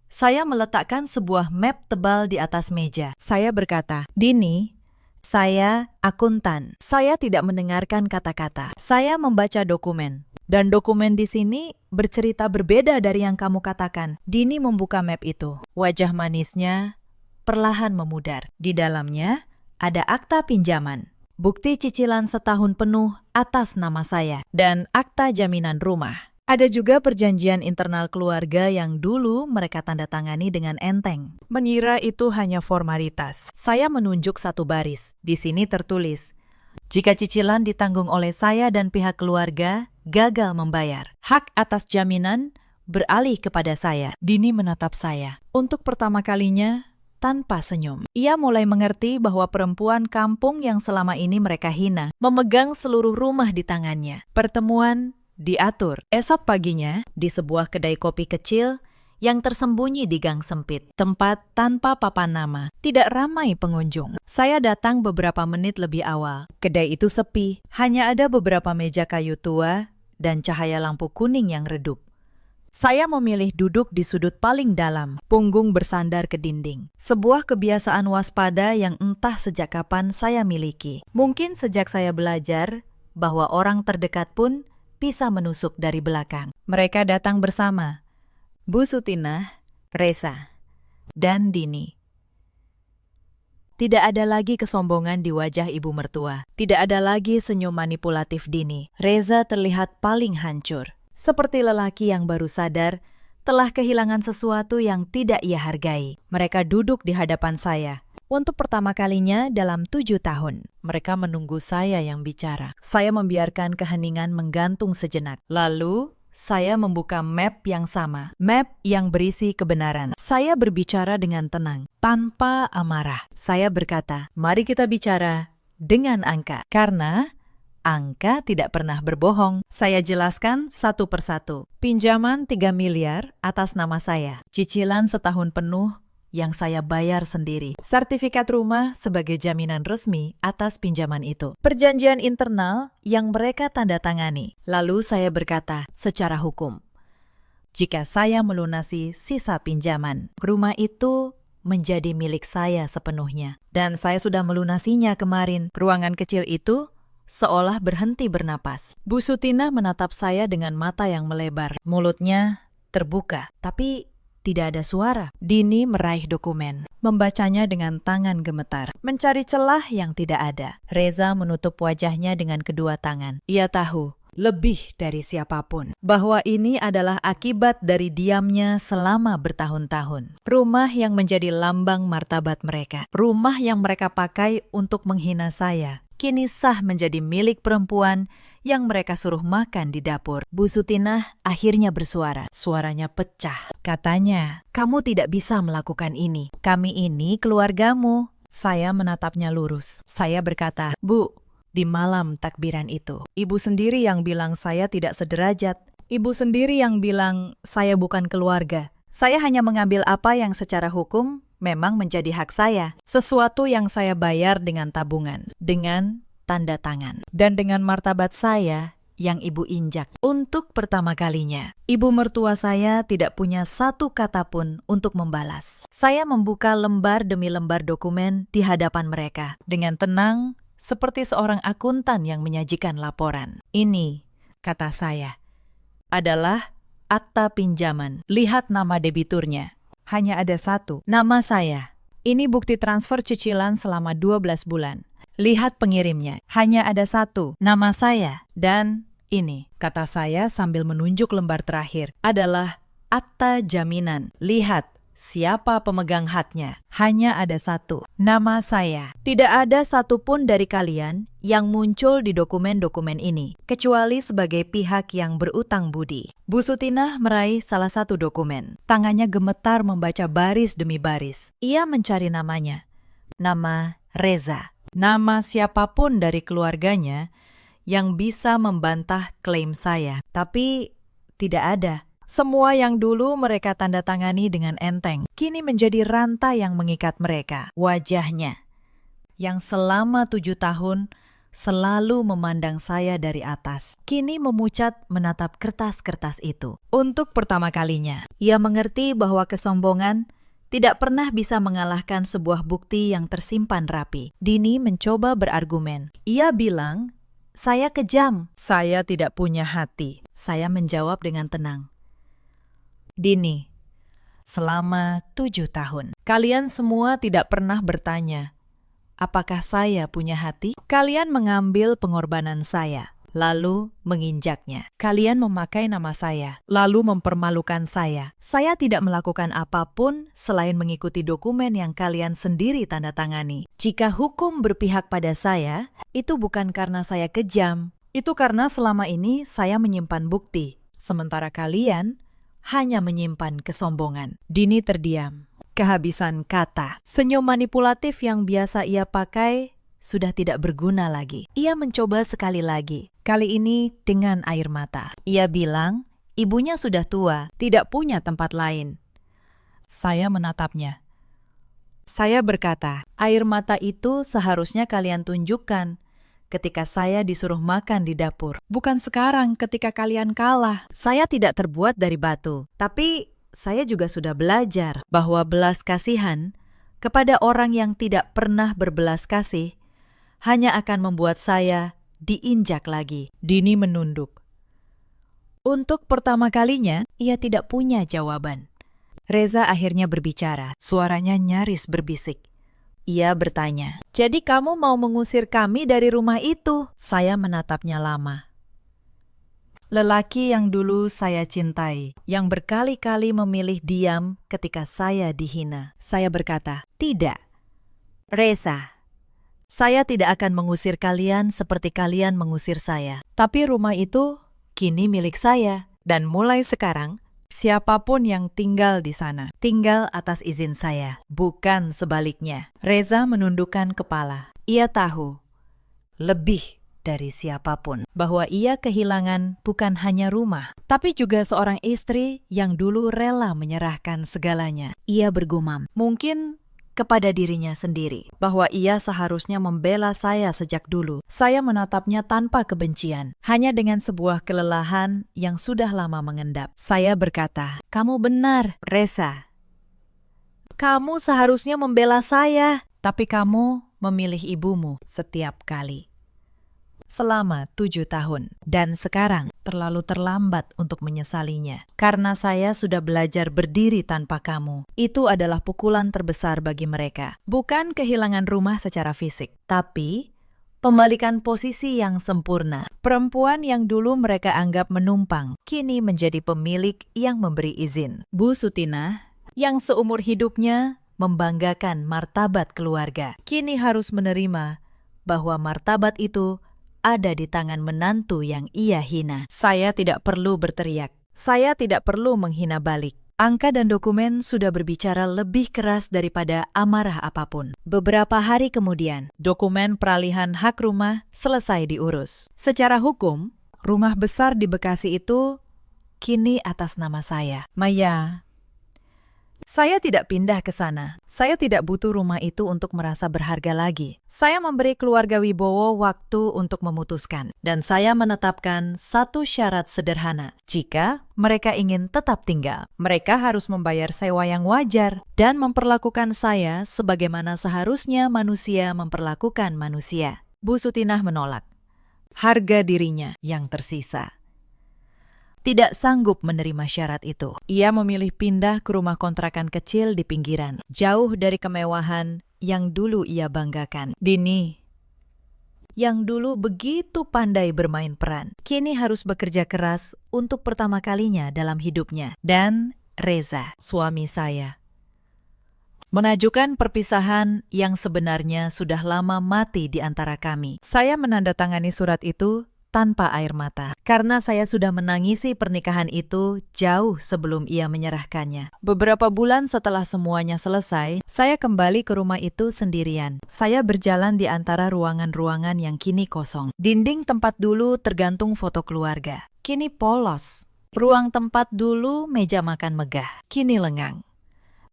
saya meletakkan sebuah map tebal di atas meja. Saya berkata, Dini, saya akuntan. Saya tidak mendengarkan kata-kata. Saya membaca dokumen. Dan dokumen di sini bercerita berbeda dari yang kamu katakan. Dini membuka map itu. Wajah manisnya perlahan memudar. Di dalamnya ada akta pinjaman, bukti cicilan setahun penuh atas nama saya, dan akta jaminan rumah. Ada juga perjanjian internal keluarga yang dulu mereka tanda tangani dengan enteng. Mengira itu hanya formalitas. Saya menunjuk satu baris. Di sini tertulis, jika cicilan ditanggung oleh saya dan pihak keluarga gagal membayar, hak atas jaminan beralih kepada saya. Dini menatap saya. Untuk pertama kalinya, tanpa senyum. Ia mulai mengerti bahwa perempuan kampung yang selama ini mereka hina memegang seluruh rumah di tangannya. Pertemuan diatur. Esok paginya, di sebuah kedai kopi kecil yang tersembunyi di gang sempit, tempat tanpa papan nama, tidak ramai pengunjung. Saya datang beberapa menit lebih awal. Kedai itu sepi, hanya ada beberapa meja kayu tua dan cahaya lampu kuning yang redup. Saya memilih duduk di sudut paling dalam, punggung bersandar ke dinding. Sebuah kebiasaan waspada yang entah sejak kapan saya miliki. Mungkin sejak saya belajar bahwa orang terdekat pun bisa menusuk dari belakang. Mereka datang bersama. Bu Sutinah, Reza, dan Dini. Tidak ada lagi kesombongan di wajah ibu mertua. Tidak ada lagi senyum manipulatif Dini. Reza terlihat paling hancur. Seperti lelaki yang baru sadar telah kehilangan sesuatu yang tidak ia hargai. Mereka duduk di hadapan saya. Untuk pertama kalinya dalam 7 tahun. Mereka menunggu saya yang bicara. Saya membiarkan keheningan menggantung sejenak. Lalu, saya membuka map yang sama. Map yang berisi kebenaran. Saya berbicara dengan tenang, tanpa amarah. Saya berkata, mari kita bicara dengan angka. Karena angka tidak pernah berbohong. Saya jelaskan satu persatu. Pinjaman 3 miliar atas nama saya. Cicilan setahun penuh yang saya bayar sendiri. Sertifikat rumah sebagai jaminan resmi atas pinjaman itu. Perjanjian internal yang mereka tanda tangani. Lalu saya berkata secara hukum, jika saya melunasi sisa pinjaman, rumah itu menjadi milik saya sepenuhnya. Dan saya sudah melunasinya kemarin. Ruangan kecil itu seolah berhenti bernapas. Bu Sutinah menatap saya dengan mata yang melebar. Mulutnya terbuka, tapi tidak ada suara. Dini meraih dokumen, membacanya dengan tangan gemetar, mencari celah yang tidak ada. Reza menutup wajahnya dengan kedua tangan. Ia tahu, lebih dari siapapun, bahwa ini adalah akibat dari diamnya selama bertahun-tahun. Rumah yang menjadi lambang martabat mereka. Rumah yang mereka pakai untuk menghina saya. Kini sah menjadi milik perempuan yang mereka suruh makan di dapur. Bu Sutinah akhirnya bersuara. Suaranya pecah. Katanya, kamu tidak bisa melakukan ini. Kami ini keluargamu. Saya menatapnya lurus. Saya berkata, Bu, di malam takbiran itu, ibu sendiri yang bilang saya tidak sederajat. Ibu sendiri yang bilang saya bukan keluarga. Saya hanya mengambil apa yang secara hukum memang menjadi hak saya. Sesuatu yang saya bayar dengan tabungan, dengan tanda tangan, dan dengan martabat saya yang ibu injak. Untuk pertama kalinya, ibu mertua saya tidak punya satu kata pun untuk membalas. Saya membuka lembar demi lembar dokumen di hadapan mereka, dengan tenang seperti seorang akuntan yang menyajikan laporan. Ini, kata saya, adalah akta pinjaman. Lihat nama debiturnya. Hanya ada satu, nama saya. Ini bukti transfer cicilan selama 12 bulan. Lihat pengirimnya. Hanya ada satu, nama saya. Dan ini, kata saya sambil menunjuk lembar terakhir, adalah akta jaminan. Lihat siapa pemegang haknya. Hanya ada satu, nama saya. Tidak ada satupun dari kalian yang muncul di dokumen-dokumen ini, kecuali sebagai pihak yang berutang budi. Bu Sutinah meraih salah satu dokumen. Tangannya gemetar membaca baris demi baris. Ia mencari namanya. Nama Reza. Nama siapapun dari keluarganya yang bisa membantah klaim saya. Tapi tidak ada. Semua yang dulu mereka tanda tangani dengan enteng, kini menjadi rantai yang mengikat mereka. Wajahnya, yang selama 7 tahun selalu memandang saya dari atas, kini memucat menatap kertas-kertas itu. Untuk pertama kalinya, ia mengerti bahwa kesombongan tidak pernah bisa mengalahkan sebuah bukti yang tersimpan rapi. Dini mencoba berargumen. Ia bilang, saya kejam. Saya tidak punya hati. Saya menjawab dengan tenang. Dini, selama 7 tahun, kalian semua tidak pernah bertanya, apakah saya punya hati? Kalian mengambil pengorbanan saya, lalu menginjaknya. Kalian memakai nama saya, lalu mempermalukan saya. Saya tidak melakukan apapun selain mengikuti dokumen yang kalian sendiri tanda tangani. Jika hukum berpihak pada saya, itu bukan karena saya kejam. Itu karena selama ini saya menyimpan bukti. Sementara kalian hanya menyimpan kesombongan. Dini terdiam. Kehabisan kata. Senyum manipulatif yang biasa ia pakai sudah tidak berguna lagi. Ia mencoba sekali lagi. Kali ini dengan air mata. Ia bilang, ibunya sudah tua, tidak punya tempat lain. Saya menatapnya. Saya berkata, air mata itu seharusnya kalian tunjukkan ketika saya disuruh makan di dapur. Bukan sekarang ketika kalian kalah. Saya tidak terbuat dari batu. Tapi saya juga sudah belajar bahwa belas kasihan kepada orang yang tidak pernah berbelas kasih hanya akan membuat saya diinjak lagi. Dini menunduk. Untuk pertama kalinya, ia tidak punya jawaban. Reza akhirnya berbicara, suaranya nyaris berbisik. Ia bertanya, "Jadi kamu mau mengusir kami dari rumah itu?" Saya menatapnya lama. Lelaki yang dulu saya cintai, yang berkali-kali memilih diam ketika saya dihina. Saya berkata, "Tidak, Reza. Saya tidak akan mengusir kalian seperti kalian mengusir saya. Tapi rumah itu kini milik saya. Dan mulai sekarang, siapapun yang tinggal di sana, tinggal atas izin saya, bukan sebaliknya." Reza menundukkan kepala. Ia tahu, lebih dari siapapun, bahwa ia kehilangan bukan hanya rumah, tapi juga seorang istri yang dulu rela menyerahkan segalanya. Ia bergumam, mungkin kepada dirinya sendiri, bahwa ia seharusnya membela saya sejak dulu. Saya menatapnya tanpa kebencian, hanya dengan sebuah kelelahan yang sudah lama mengendap. Saya berkata, "Kamu benar, Reza. Kamu seharusnya membela saya, tapi kamu memilih ibumu setiap kali. Selama 7 tahun, dan sekarang terlalu terlambat untuk menyesalinya. Karena saya sudah belajar berdiri tanpa kamu. Itu adalah pukulan terbesar bagi mereka. Bukan kehilangan rumah secara fisik, tapi pembalikan posisi yang sempurna. Perempuan yang dulu mereka anggap menumpang, kini menjadi pemilik yang memberi izin. Bu Sutina, yang seumur hidupnya membanggakan martabat keluarga, kini harus menerima bahwa martabat itu ada di tangan menantu yang ia hina. Saya tidak perlu berteriak. Saya tidak perlu menghina balik. Angka dan dokumen sudah berbicara lebih keras daripada amarah apapun. Beberapa hari kemudian, dokumen peralihan hak rumah selesai diurus. Secara hukum, rumah besar di Bekasi itu kini atas nama saya, Maya. Saya tidak pindah ke sana. Saya tidak butuh rumah itu untuk merasa berharga lagi. Saya memberi keluarga Wibowo waktu untuk memutuskan. Dan saya menetapkan satu syarat sederhana. Jika mereka ingin tetap tinggal, mereka harus membayar sewa yang wajar dan memperlakukan saya sebagaimana seharusnya manusia memperlakukan manusia. Bu Sutinah menolak. Harga dirinya yang tersisa tidak sanggup menerima syarat itu. Ia memilih pindah ke rumah kontrakan kecil di pinggiran, jauh dari kemewahan yang dulu ia banggakan. Dini, yang dulu begitu pandai bermain peran, kini harus bekerja keras untuk pertama kalinya dalam hidupnya. Dan Reza, suami saya, menajukan perpisahan yang sebenarnya sudah lama mati di antara kami. Saya menandatangani surat itu tanpa air mata, karena saya sudah menangisi pernikahan itu jauh sebelum ia menyerahkannya. Beberapa bulan setelah semuanya selesai, saya kembali ke rumah itu sendirian. Saya berjalan di antara ruangan-ruangan yang kini kosong. Dinding tempat dulu tergantung foto keluarga, kini polos. Ruang tempat dulu meja makan megah, kini lengang.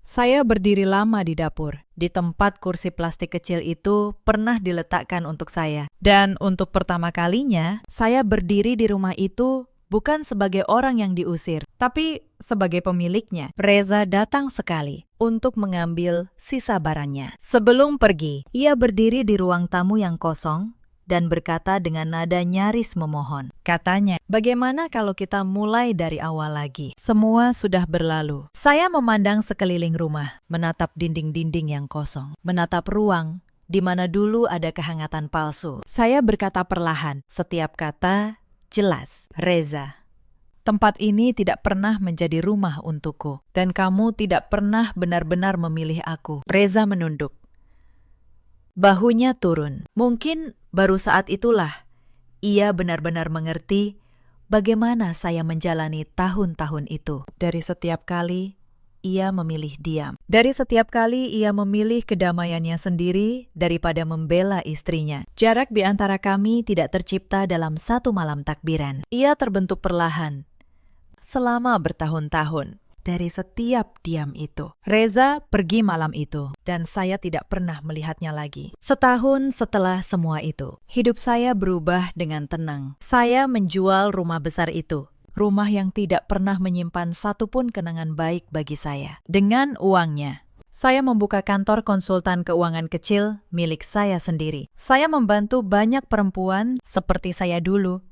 Saya berdiri lama di dapur. Di tempat kursi plastik kecil itu pernah diletakkan untuk saya. Dan untuk pertama kalinya, saya berdiri di rumah itu bukan sebagai orang yang diusir, tapi sebagai pemiliknya. Reza datang sekali untuk mengambil sisa barangnya. Sebelum pergi, ia berdiri di ruang tamu yang kosong dan berkata dengan nada nyaris memohon. Katanya, "Bagaimana kalau kita mulai dari awal lagi? Semua sudah berlalu." Saya memandang sekeliling rumah, menatap dinding-dinding yang kosong, menatap ruang di mana dulu ada kehangatan palsu. Saya berkata perlahan, setiap kata jelas. "Reza, tempat ini tidak pernah menjadi rumah untukku, dan kamu tidak pernah benar-benar memilih aku." Reza menunduk. Bahunya turun. Mungkin baru saat itulah ia benar-benar mengerti bagaimana saya menjalani tahun-tahun itu. Dari setiap kali ia memilih diam. Dari setiap kali ia memilih kedamaiannya sendiri daripada membela istrinya. Jarak di antara kami tidak tercipta dalam satu malam takbiran. Ia terbentuk perlahan selama bertahun-tahun. dari setiap diam itu. Reza pergi malam itu, dan saya tidak pernah melihatnya lagi. Setahun setelah semua itu, hidup saya berubah dengan tenang. Saya menjual rumah besar itu. Rumah yang tidak pernah menyimpan satupun kenangan baik bagi saya. Dengan uangnya, saya membuka kantor konsultan keuangan kecil milik saya sendiri. Saya membantu banyak perempuan seperti saya dulu,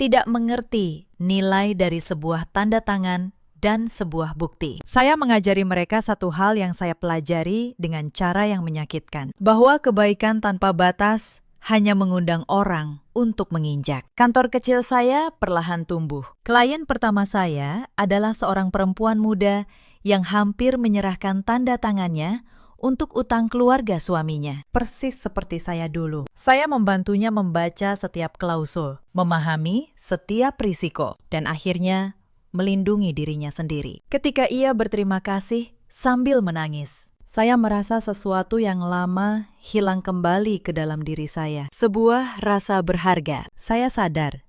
tidak mengerti nilai dari sebuah tanda tangan dan sebuah bukti. Saya mengajari mereka satu hal yang saya pelajari dengan cara yang menyakitkan, bahwa kebaikan tanpa batas hanya mengundang orang untuk menginjak. Kantor kecil saya perlahan tumbuh. Klien pertama saya adalah seorang perempuan muda yang hampir menyerahkan tanda tangannya untuk utang keluarga suaminya. Persis seperti saya dulu. Saya membantunya membaca setiap klausul, memahami setiap risiko, dan akhirnya melindungi dirinya sendiri. Ketika ia berterima kasih sambil menangis, saya merasa sesuatu yang lama hilang kembali ke dalam diri saya. Sebuah rasa berharga. Saya sadar,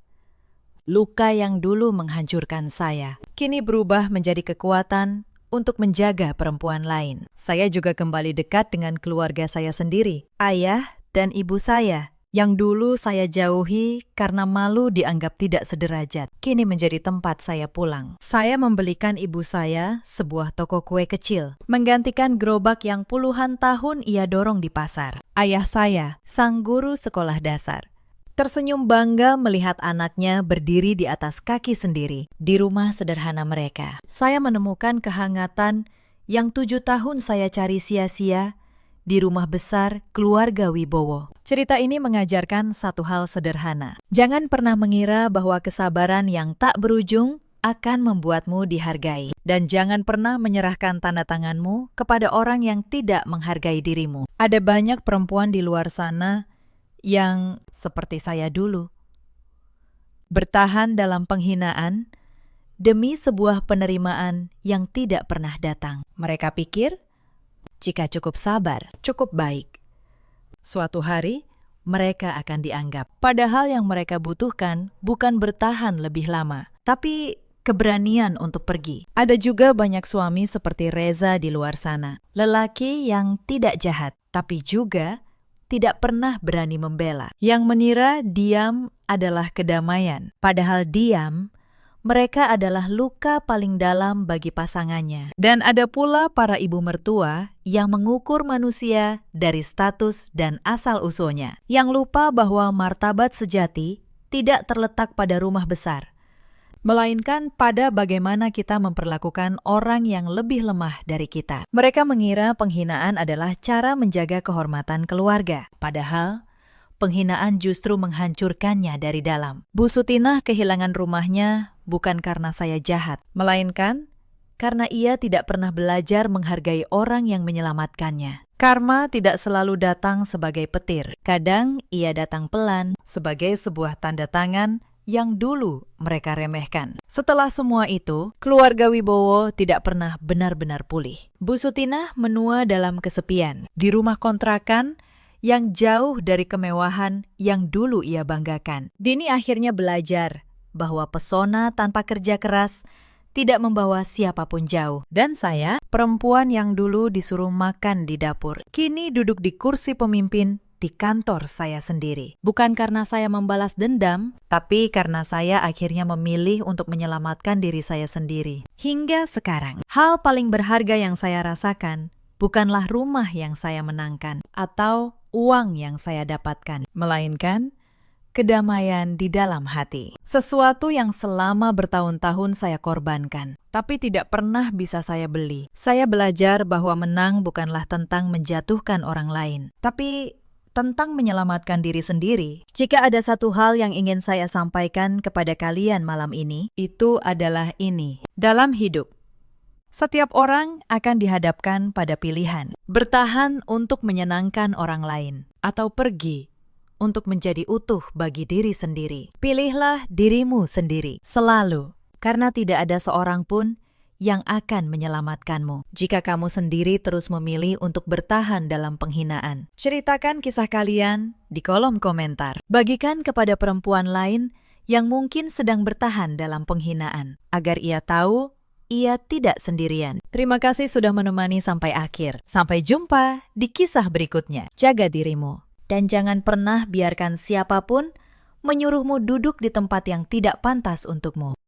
luka yang dulu menghancurkan saya, kini berubah menjadi kekuatan untuk menjaga perempuan lain. Saya juga kembali dekat dengan keluarga saya sendiri, ayah dan ibu saya, yang dulu saya jauhi karena malu dianggap tidak sederajat, kini menjadi tempat saya pulang. Saya membelikan ibu saya sebuah toko kue kecil, menggantikan gerobak yang puluhan tahun ia dorong di pasar. Ayah saya, sang guru sekolah dasar, tersenyum bangga melihat anaknya berdiri di atas kaki sendiri di rumah sederhana mereka. Saya menemukan kehangatan yang 7 tahun saya cari sia-sia di rumah besar keluarga Wibowo. Cerita ini mengajarkan satu hal sederhana. Jangan pernah mengira bahwa kesabaran yang tak berujung akan membuatmu dihargai. Dan jangan pernah menyerahkan tanda tanganmu kepada orang yang tidak menghargai dirimu. Ada banyak perempuan di luar sana yang seperti saya dulu, bertahan dalam penghinaan demi sebuah penerimaan yang tidak pernah datang. Mereka pikir, jika cukup sabar, cukup baik, suatu hari mereka akan dianggap. Padahal yang mereka butuhkan bukan bertahan lebih lama, tapi keberanian untuk pergi. Ada juga banyak suami seperti Reza di luar sana, lelaki yang tidak jahat, tapi juga tidak pernah berani membela, yang menira diam adalah kedamaian. Padahal diam, mereka adalah luka paling dalam bagi pasangannya. Dan ada pula para ibu mertua yang mengukur manusia dari status dan asal-usulnya, yang lupa bahwa martabat sejati tidak terletak pada rumah besar, melainkan pada bagaimana kita memperlakukan orang yang lebih lemah dari kita. Mereka mengira penghinaan adalah cara menjaga kehormatan keluarga, padahal penghinaan justru menghancurkannya dari dalam. Bu Sutinah kehilangan rumahnya bukan karena saya jahat, melainkan karena ia tidak pernah belajar menghargai orang yang menyelamatkannya. Karma tidak selalu datang sebagai petir. Kadang ia datang pelan sebagai sebuah tanda tangan yang dulu mereka remehkan. Setelah semua itu, keluarga Wibowo tidak pernah benar-benar pulih. Bu Sutinah menua dalam kesepian, di rumah kontrakan yang jauh dari kemewahan yang dulu ia banggakan. Dini akhirnya belajar bahwa pesona tanpa kerja keras tidak membawa siapapun jauh. Dan saya, perempuan yang dulu disuruh makan di dapur, kini duduk di kursi pemimpin di kantor saya sendiri. Bukan karena saya membalas dendam, tapi karena saya akhirnya memilih untuk menyelamatkan diri saya sendiri. Hingga sekarang, hal paling berharga yang saya rasakan bukanlah rumah yang saya menangkan atau uang yang saya dapatkan, melainkan kedamaian di dalam hati. Sesuatu yang selama bertahun-tahun saya korbankan, tapi tidak pernah bisa saya beli. Saya belajar bahwa menang bukanlah tentang menjatuhkan orang lain, tapi tentang menyelamatkan diri sendiri. Jika ada satu hal yang ingin saya sampaikan kepada kalian malam ini, itu adalah ini. Dalam hidup, setiap orang akan dihadapkan pada pilihan. Bertahan untuk menyenangkan orang lain, atau pergi untuk menjadi utuh bagi diri sendiri. Pilihlah dirimu sendiri, selalu. Karena tidak ada seorang pun yang akan menyelamatkanmu jika kamu sendiri terus memilih untuk bertahan dalam penghinaan. Ceritakan kisah kalian di kolom komentar. Bagikan kepada perempuan lain yang mungkin sedang bertahan dalam penghinaan, agar ia tahu ia tidak sendirian. Terima kasih sudah menemani sampai akhir. Sampai jumpa di kisah berikutnya. Jaga dirimu, dan jangan pernah biarkan siapapun menyuruhmu duduk di tempat yang tidak pantas untukmu.